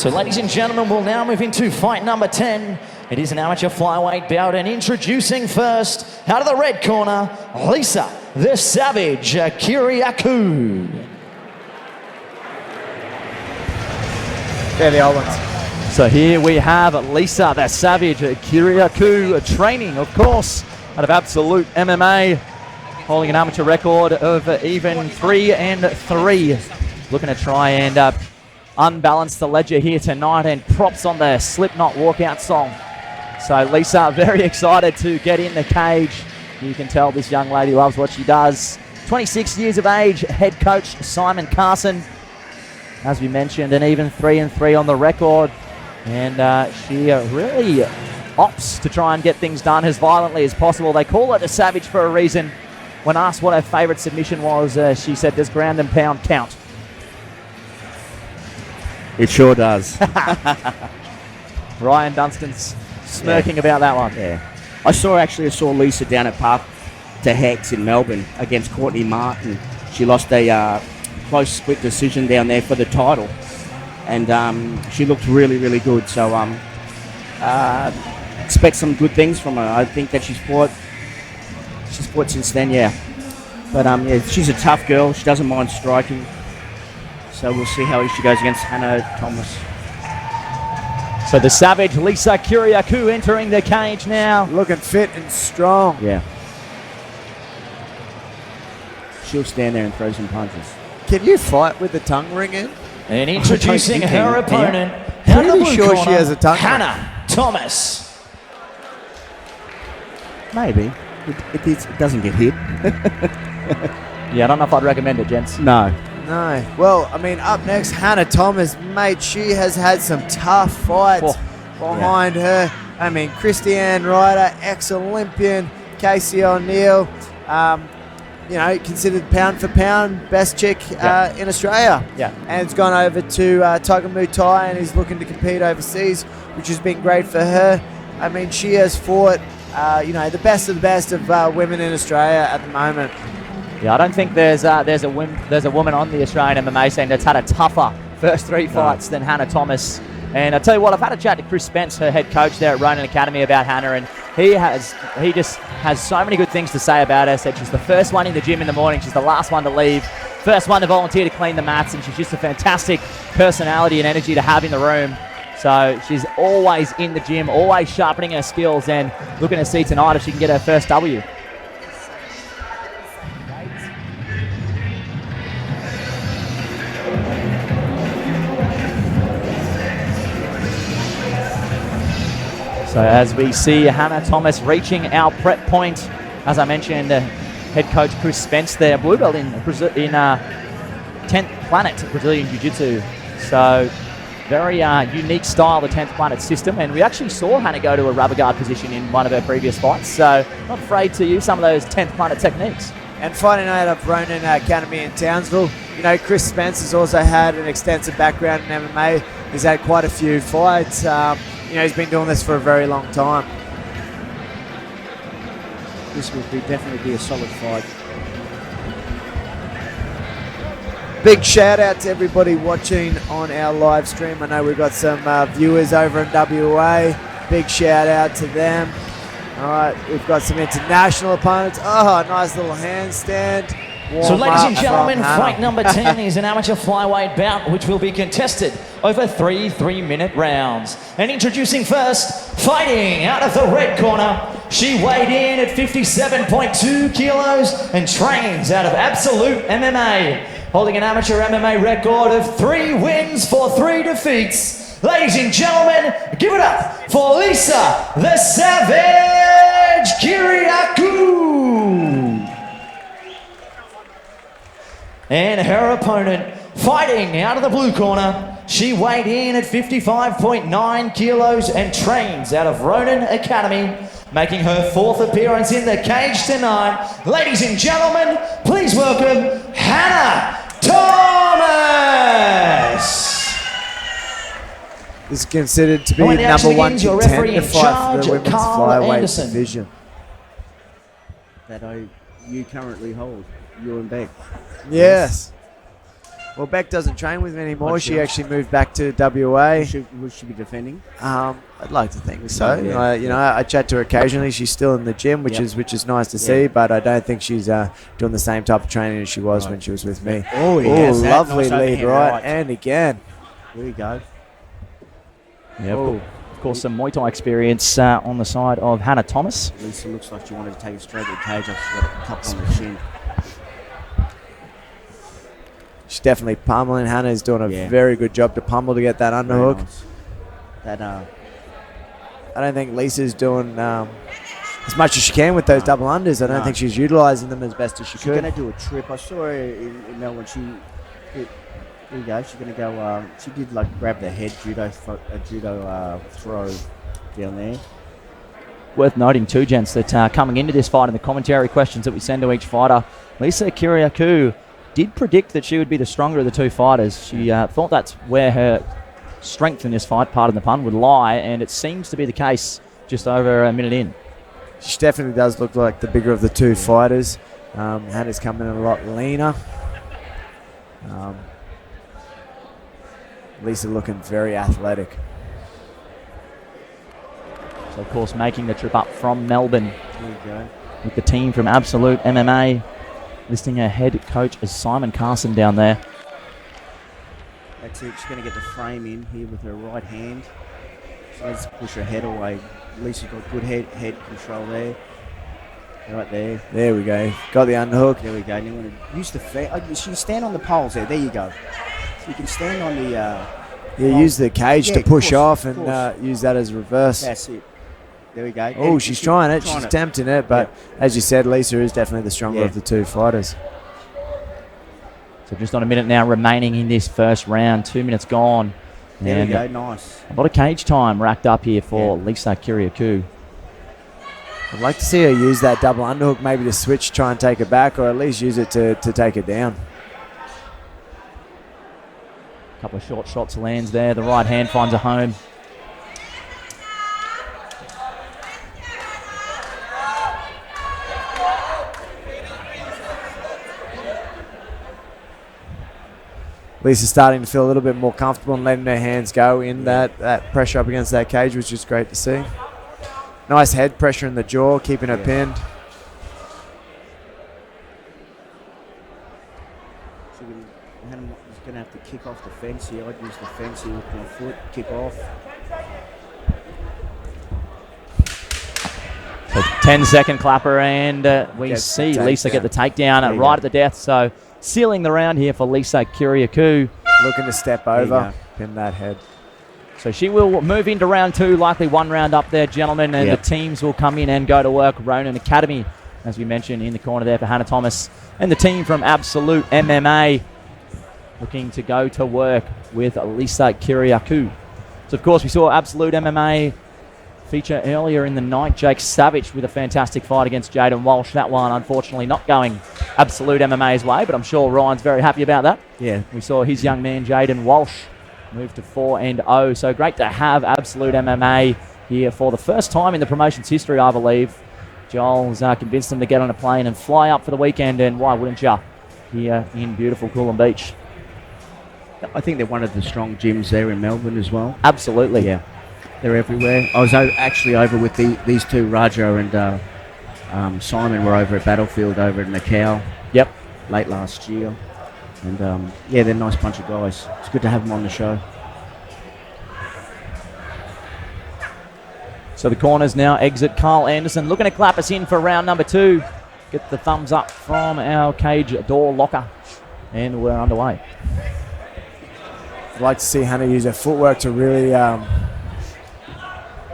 So ladies and gentlemen, we'll now move into fight number 10. It is an amateur flyweight bout, and introducing first, out of the red corner, Lisa the Savage Kyriacou. They're the old ones. So here we have Lisa the Savage Kyriacou, training, of course, out of Absolute MMA, holding an amateur record of even 3-3. Looking to try and unbalance the ledger here tonight, and props on the Slipknot walkout song. So Lisa, very excited to get in the cage. You can tell this young lady loves what she does. 26 years of age, head coach Simon Carson, as we mentioned, and even 3-3 on the record. And she really opts to try and get things done as violently as possible. They call her the Savage for a reason. When asked what her favorite submission was, she said, "Does ground and pound count?" It sure does. Ryan Dunstan's smirking about that one. Yeah. I saw Lisa down at Path to Hex in Melbourne against Courtney Martin. She lost a close split decision down there for the title. And she looked really, really good. So expect some good things from her. I think that she's fought since then, yeah. But yeah, she's a tough girl. She doesn't mind striking. So we'll see how she goes against Hannah Thomas. So the Savage, Lisa Kyriacou, entering the cage now. Looking fit and strong. Yeah. She'll stand there and throw some punches. Can you fight with the tongue ring in? And introducing her opponent, Pretty sure she has a tongue ring. Hannah Thomas. Maybe. It doesn't get hit. Yeah, I don't know if I'd recommend it, gents. No. No. Well, I mean, up next, Hannah Thomas, mate, she has had some tough fights behind her. I mean, Christiane Ryder, ex-Olympian, Casey O'Neill, you know, considered pound for pound best chick in Australia. Yeah. And it's gone over to Tiger Muay Thai and is looking to compete overseas, which has been great for her. I mean, she has fought, you know, the best of women in Australia at the moment. Yeah, I don't think there's a woman on the Australian MMA scene that's had a tougher first three fights than Hannah Thomas. And I tell you what, I've had a chat to Chris Spence, her head coach there at Ronan Academy, about Hannah, and he just has so many good things to say about her. Said she's the first one in the gym in the morning, she's the last one to leave, first one to volunteer to clean the mats, and she's just a fantastic personality and energy to have in the room. So she's always in the gym, always sharpening her skills, and looking to see tonight if she can get her first W. So as we see Hannah Thomas reaching our prep point, as I mentioned, head coach Chris Spence there, blue belt in 10th Planet Brazilian Jiu-Jitsu. So very unique style, the 10th Planet system. And we actually saw Hannah go to a rubber guard position in one of her previous fights. So not afraid to use some of those 10th Planet techniques. And fighting out of Ronan Academy in Townsville, you know, Chris Spence has also had an extensive background in MMA. He's had quite a few fights. You know, he's been doing this for a very long time. This will definitely be a solid fight. Big shout out to everybody watching on our live stream. I know we've got some viewers over in WA. Big shout out to them. All right, we've got some international opponents. Oh, nice little handstand. So ladies and gentlemen, fight number 10 is an amateur flyweight bout which will be contested over 3 3-minute rounds. And introducing first, fighting out of the red corner, she weighed in at 57.2 kilos and trains out of Absolute MMA, holding an amateur MMA record of 3 wins for 3 defeats. Ladies and gentlemen, give it up for Lisa the Savage Kyriacou. And her opponent, fighting out of the blue corner, she weighed in at 55.9 kilos and trains out of Ronan Academy, making her 4th appearance in the cage tonight. Ladies and gentlemen, please welcome Hannah Thomas. This is considered to be the number 1 contender to fight for the women's flyweight division. That you currently hold, you and Beck. Yes. Well, Beck doesn't train with me anymore. Oh, She sure. actually moved back to WA. Would she be defending? I'd like to think so. Yeah. I chat to her occasionally. She's still in the gym, which is nice to see. But I don't think she's doing the same type of training as she was when she was with me. Oh, yes, that lovely nice lead, overhand right? And again. There you go. Yeah, of course, some Muay Thai experience on the side of Hannah Thomas. Lisa looks like she wanted to take it straight to the cage. She's got a couple on the chin. She's definitely pummeling. Hannah's doing a very good job to pummel to get that underhook. Nice. That I don't think Lisa's doing as much as she can with those double unders. I don't think she's utilising them as best as she she's could. going to do a trip. I saw her in Melbourne. There you go. She's going to go. She did like grab the head judo throw down there. Worth noting too, gents, that coming into this fight and the commentary questions that we send to each fighter, Lisa Kyriacou did predict that she would be the stronger of the two fighters. She thought that's where her strength in this fight, pardon the pun, would lie, and it seems to be the case just over a minute in. She definitely does look like the bigger of the two fighters. Hannah's coming in a lot leaner. Lisa looking very athletic. So, of course, making the trip up from Melbourne There you go. with the team from Absolute MMA, listing her head coach as Simon Carson down there. That's it. She's going to get the frame in here with her right hand. So let's push her head away. Lisa's got good head control there. Right there. There we go. Got the underhook. There we go. And you want to use the she stand on the poles there. There you go. So you can stand on the. Use the cage to of push course, off of and use that as reverse. That's it. There we go. Oh, she's trying it. She's attempting it. But as you said, Lisa is definitely the stronger of the two fighters. So just on a minute now remaining in this first round. 2 minutes gone. There and we go. Nice. a lot of cage time racked up here for Lisa Kyriacou. I'd like to see her use that double underhook, maybe to switch, try and take her back, or at least use it to take her down. A couple of short shots lands there. The right hand finds a home. Lisa's starting to feel a little bit more comfortable and letting her hands go in that pressure up against that cage, which is great to see. Nice head pressure in the jaw, keeping her pinned. Hannah is going to have to kick off the fence here. I'd use the fence here with my foot, kick off. So 10-second clapper, and we Gets see the Lisa get the takedown There you right go. at the death. So sealing the round here for Lisa Kyriacou. Looking to step you over, go. pin that head. So she will move into round two, likely one round up there, gentlemen, and the teams will come in and go to work. Ronan Academy, as we mentioned, in the corner there for Hannah Thomas, and the team from Absolute MMA looking to go to work with Lisa Kyriacou. So, of course, we saw Absolute MMA feature earlier in the night. Jake Savage with a fantastic fight against Jaden Walsh. That one, unfortunately, not going Absolute MMA's way, but I'm sure Ryan's very happy about that. Yeah. We saw his young man, Jaden Walsh, move to 4-0. So great to have Absolute MMA here for the first time in the promotion's history, I believe. Joel's convinced them to get on a plane and fly up for the weekend, and why wouldn't you, here in beautiful Coolum Beach? I think they're one of the strong gyms there in Melbourne as well. Absolutely. Yeah. They're everywhere. I was actually over with these two, Raja and Simon were over at Battlefield over at Macau. Yep. Late last year. And they're a nice bunch of guys. It's good to have them on the show. So the corners now exit. Carl Anderson looking to clap us in for round number 2. Get the thumbs up from our cage door locker. And we're underway. I'd like to see Hannah use her footwork to really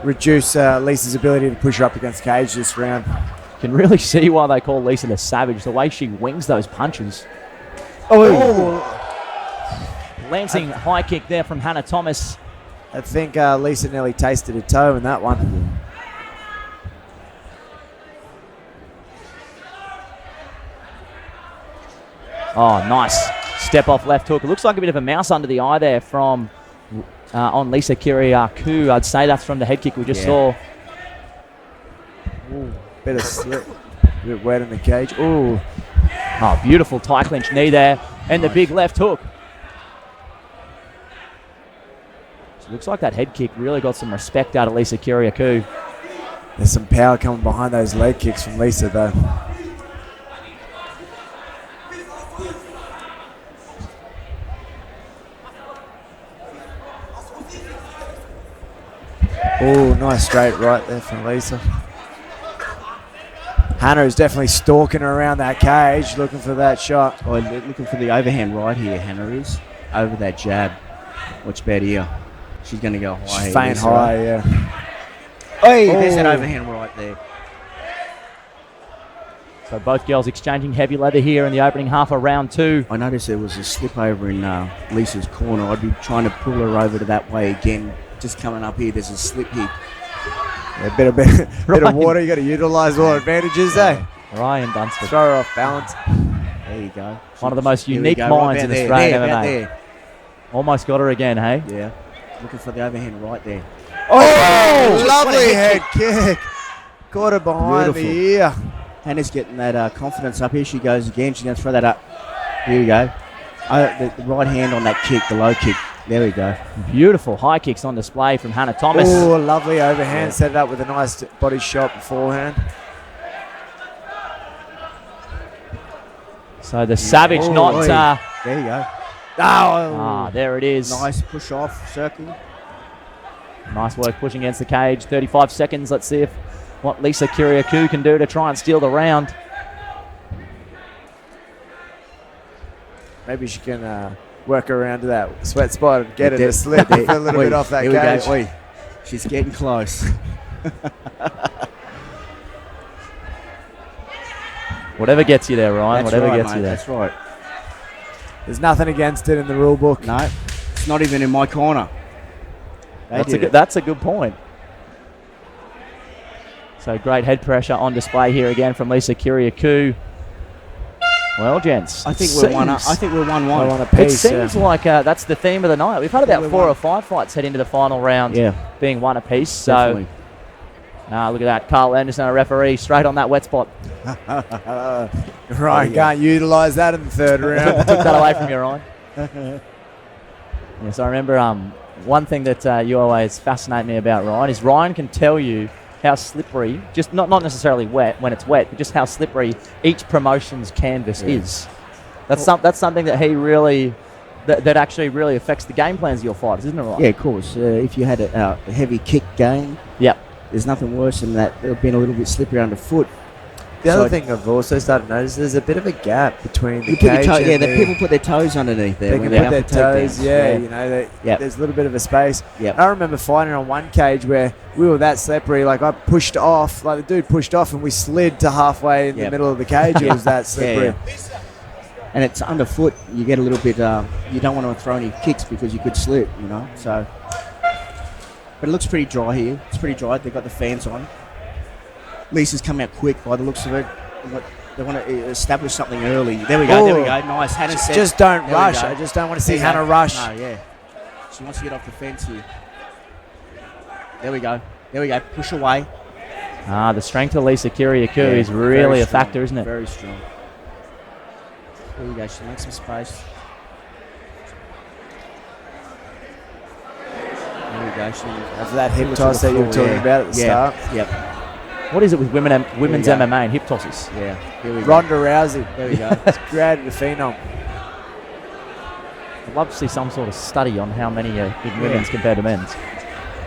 reduce Lisa's ability to push her up against the cage this round. You can really see why they call Lisa the Savage. The way she wings those punches. Lancing high kick there from Hannah Thomas. I think Lisa nearly tasted a toe in that one. Oh, nice. Step off left hook. It looks like a bit of a mouse under the eye there from on Lisa Kyriacou. I'd say that's from the head kick we just saw. Ooh, bit of slip. A bit wet in the cage. Ooh. Oh, beautiful tie clinch knee there. And the big left hook. Looks like that head kick really got some respect out of Lisa Kyriacou. There's some power coming behind those leg kicks from Lisa, though. Oh, nice straight right there from Lisa. Hannah is definitely stalking around that cage, looking for that shot. Oh, looking for the overhand right here, Hannah is. Over that jab. Watch about here. She's going to go high. She's feigning high, yeah. Hey, there's that overhand right there. So both girls exchanging heavy leather here in the opening half of round 2. I noticed there was a slip over in Lisa's corner. I'd be trying to pull her over to that way again. Just coming up here, there's a slip here. Yeah, bit of water. You got to utilise all advantages, eh? Ryan Dunstan. Throw her off balance. There you go. One of the most Here we unique go, minds right in there, Australian there, MMA. about there. Almost got her again, hey? Yeah. Looking for the overhand right there. Oh, lovely head kick. Caught her behind the ear. Hannah's getting that confidence up. Here she goes again. She's going to throw that up. Here we go. The right hand on that kick, the low kick. There we go. Beautiful high kicks on display from Hannah Thomas. Oh, lovely overhand. Set it up with a nice body shot beforehand. So the Savage not... there you go. there it is. Nice push off circle. Nice work pushing against the cage. 35 seconds. Let's see if what Lisa Kyriacou can do to try and steal the round. Maybe she can work around to that sweat spot and get it to slip a little bit off that cage. Here we go. She's getting close. Whatever gets you there, Ryan. That's Whatever right, gets mate. you there. That's right. There's nothing against it in the rule book. No, it's not even in my corner. That's a good point. So great head pressure on display here again from Lisa Kyriacou. Well, gents, I think we're 1-1. I think we're 1-1. On a It piece, seems like that's the theme of the night. We've had about 4 or 5 fights head into the final round being one apiece. So, Definitely. look at that. Carl Anderson, a referee, straight on that wet spot. Ryan can't utilise that in the third round. Took that away from you, Ryan. Yes, I remember one thing that you always fascinate me about Ryan is Ryan can tell you how slippery, just not necessarily wet when it's wet, but just how slippery each promotion's canvas is. That's something that he really, that actually really affects the game plans of your fighters, isn't it, Ryan? Yeah, of course. If you had a heavy kick game, there's nothing worse than that. They've been a little bit slippery underfoot. The other thing I've also started to notice, there's a bit of a gap between the cage and the people put their toes underneath there. They can put their toes, you know, Yep. there's a little bit of a space. Yep. I remember fighting on one cage where we were that slippery, like I pushed off, like the dude pushed off and we slid to halfway in the middle of the cage. It was that slippery. And it's underfoot. You get a little bit, you don't want to throw any kicks because you could slip, you know. So, but it looks pretty dry here. It's pretty dry. They've got the fans on. Lisa's come out quick by the looks of it. They want to establish something early. There we go. There we go. Nice. Hannah said. Just don't rush. I just don't want to see Hannah rush. No, she wants to get off the fence here. There we go. There we go. Push away. The strength of Lisa Kyriacou is really a factor, isn't it? Very strong. There we go. She makes some space. There we go. After that hip toss that you were talking about at the start. Yep. What is it with women's MMA and hip tosses? Yeah. Here we go. Ronda Rousey. There we go. It's created a phenom. I'd love to see some sort of study on how many in women's compared to men's.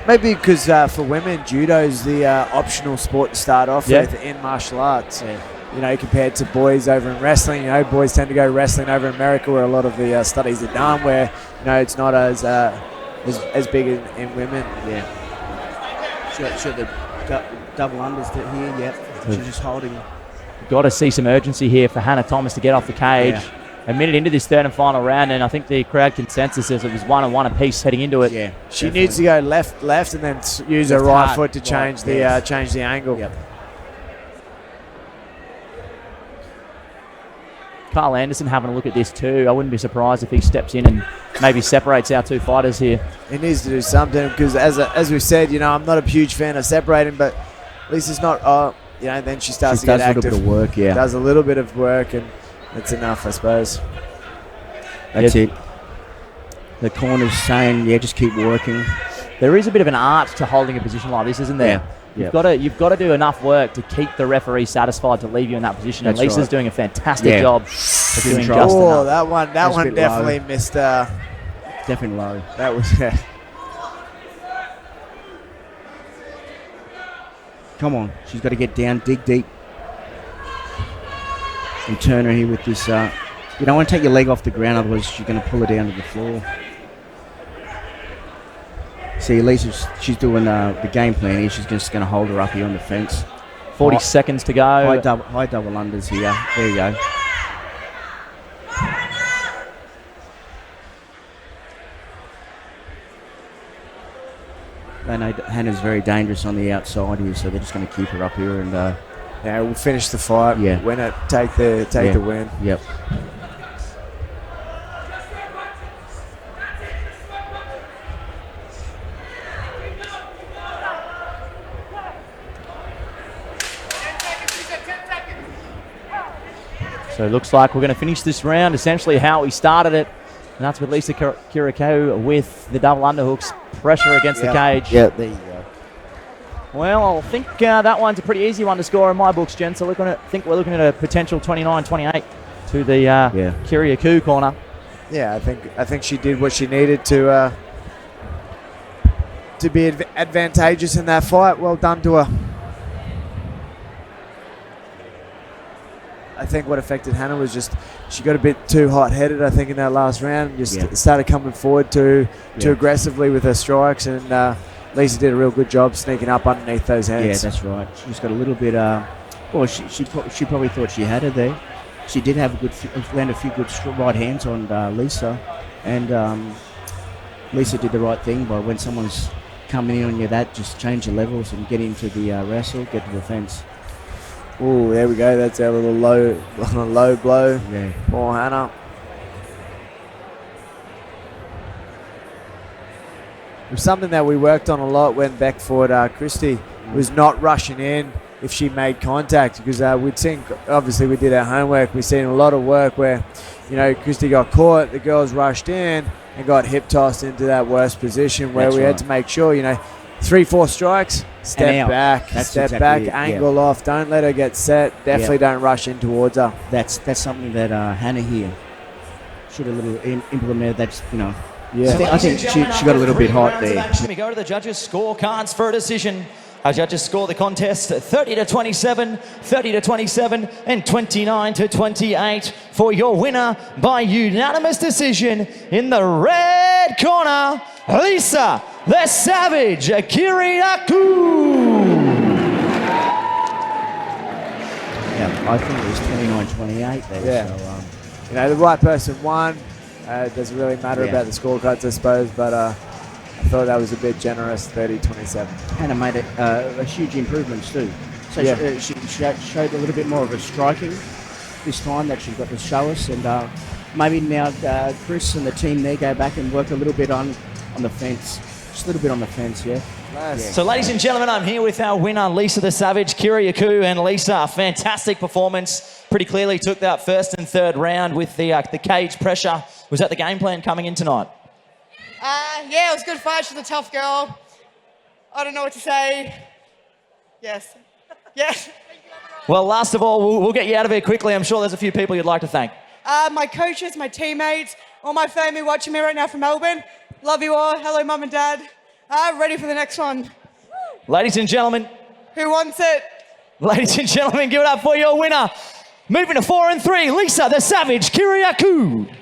Maybe because for women, judo is the optional sport to start off with in martial arts. Yeah. You know, compared to boys over in wrestling, you know, boys tend to go wrestling over in America where a lot of the studies are done, where, you know, it's not as big in women. Yeah. Sure, the double unders here, yep. She's just holding. Got to see some urgency here for Hannah Thomas to get off the cage. Yeah. A minute into this third and final round, and I think the crowd consensus is it was 1-1 apiece heading into it. Yeah, she needs to go left, and then use her right foot to change the angle. Yep. Carl Anderson having a look at this too. I wouldn't be surprised if he steps in and maybe separates our two fighters here. He needs to do something because, as we've said, you know, I'm not a huge fan of separating, but at least it's not. You know, then she starts to get active. Does a little bit of work, yeah. Does a little bit of work, and that's enough, I suppose. That's it. The corner's saying, just keep working. there is a bit of an art to holding a position like this, isn't there? Yeah. You've got to do enough work to keep the referee satisfied to leave you in that position. That's and Lisa's right. doing a fantastic job of doing control. just Oh, enough. that a one bit definitely low. missed. Definitely low. That was. Come on, she's got to get down, dig deep, and turn her here with this. You don't want to take your leg off the ground, otherwise you're going to pull her down to the floor. See, Lisa, she's doing the game plan here. She's just going to hold her up here on the fence. 40 seconds to go. High double unders here. There you go. They know that Hannah's very dangerous on the outside here, so they're just going to keep her up here and. Yeah, we'll finish the fight. Yeah. Win it. Take the win. Yep. So it looks like we're going to finish this round essentially how we started it. And that's with Lisa Kyriacou with the double underhooks, pressure against the cage. Yeah, there you go. Well, I think that one's a pretty easy one to score in my books, gents. So I think we're looking at a potential 29-28 to the Kyriacou corner. Yeah, I think she did what she needed to be advantageous in that fight. Well done to her. I think what affected Hannah was just she got a bit too hot-headed, I think, in that last round. Just started coming forward too aggressively with her strikes, and Lisa did a real good job sneaking up underneath those hands. Yeah, that's right. She's got a little bit. Well, she probably thought she had her there. She did have land a few good right hands on Lisa, and Lisa did the right thing by when someone's coming in on you, just change your levels and get into the wrestle, get to the fence. Oh, there we go. That's our little low blow. Yeah. Poor Hannah. It was something that we worked on a lot when Beck fought Christy, was not rushing in if she made contact, because we'd seen, obviously we did our homework, we've seen a lot of work where, Christy got caught, the girls rushed in and got hip tossed into that worst position where we had to make sure, 3-4 strikes, step back, angle off, don't let her get set, definitely don't rush in towards her. That's something that Hannah here should have implemented. That's Yeah. I think she got a little bit hot there. We go to the judges' scorecards for a decision. Our judges score the contest 30-27, 30-27, and 29-28 for your winner by unanimous decision in the red corner, Lisa the Savage Kyriacou. Yeah, I think it was 29-28 there. Yeah. So, the right person won. It doesn't really matter about the scorecards, I suppose, but I thought that was a bit generous, 30-27. Hannah made a huge improvements too. So she showed a little bit more of a striking this time that she got to show us, and maybe now Chris and the team there go back and work a little bit on the fence, just a little bit on the fence, So, ladies and gentlemen, I'm here with our winner, Lisa the Savage Kyriacou, and Lisa, fantastic performance. Pretty clearly took that first and third round with the cage pressure. Was that the game plan coming in tonight? Yeah, it was a good fight. She's a tough girl. I don't know what to say. Yes. Yes. Well, last of all, we'll get you out of here quickly. I'm sure there's a few people you'd like to thank. My coaches, my teammates, all my family watching me right now from Melbourne. Love you all. Hello, Mum and Dad. Ready for the next one. Ladies and gentlemen. Who wants it? Ladies and gentlemen, give it up for your winner. Moving to 4 and 3, Lisa the Savage Kyriacou.